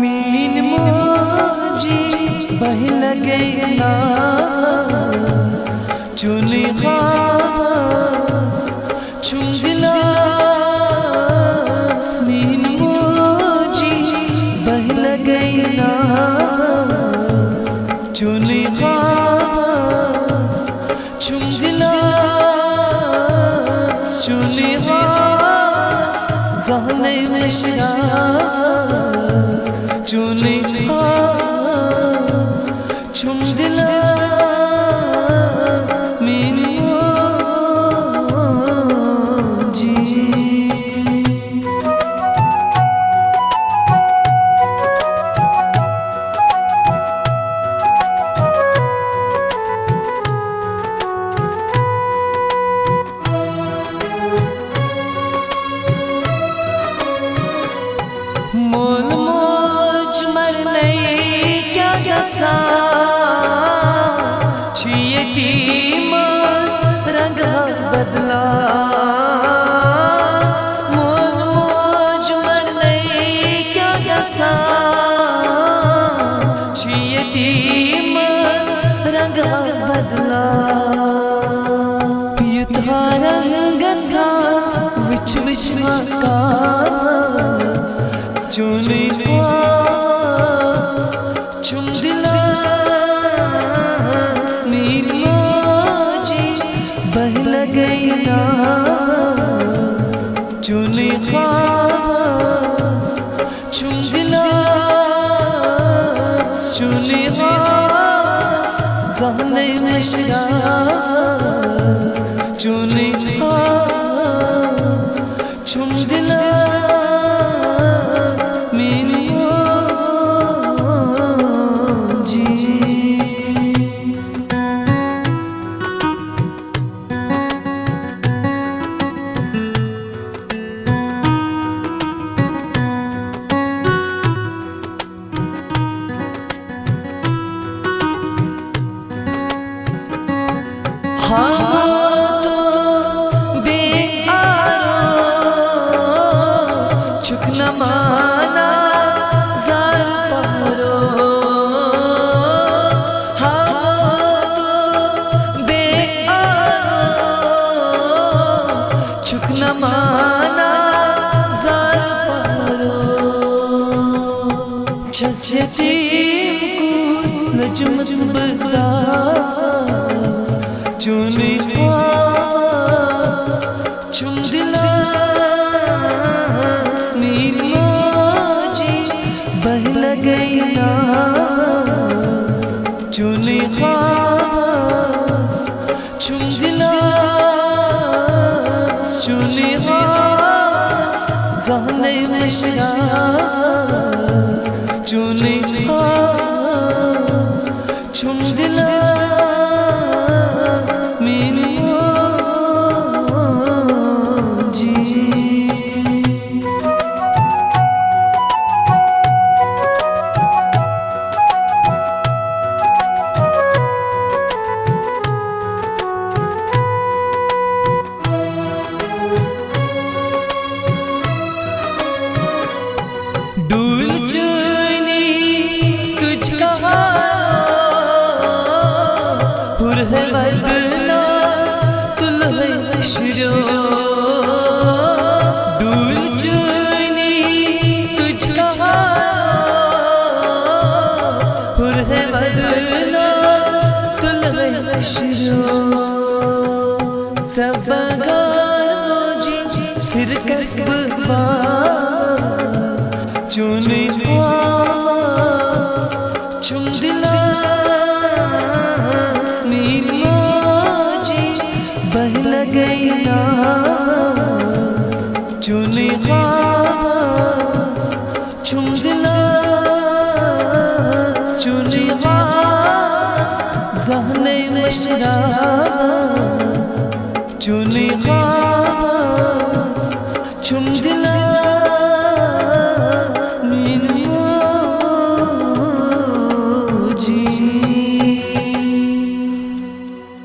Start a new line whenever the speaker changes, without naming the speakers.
mean मोजी बह लगे नास चुनी खास चुम दिलास मीन मोजी बह लगे नास चुनी खास चुम दिलास चुनी खास ज़हने मशरास चुनी खास चुम दिलास मीन मोजी मोल मोच मरने क्या गसा छियती मस रंग बदला मोल मोच मरने क्या गसा छियती मस रंग बदला युद्धा रंग था विच विच आकाश चुनी खास चुम दिलास मीन मोजी बह लगे नास चुनी खास चुम दिलास चुनी खास ज़हने मशरास चुनी खास चुम दिलास मीन मोजी हाँ तो बेआरो चुक न माना ज़ारो हाँ तो बेआरो चुक न माना ज़ारो छस्यती नजमत बदास चुनी खास चुम दिलास मीन मोजी बह लगे नास चुनी खास चुम दिलास चुनी खास ज़हने मशरास चुनी खास चुम दिलास मीन मोजी डूल चुनी तुझका हुर है बदनास तुल्हे शिरो डूल चुनी तुझका हुर है बदनास तुल्हे शिरो सब जी सिर कसब बास चुनी खास चुम दिलास मीन मोजी बह लगे नास चुनी खास चुम दिलास चुनी खास ज़हने मशरास चुनी खास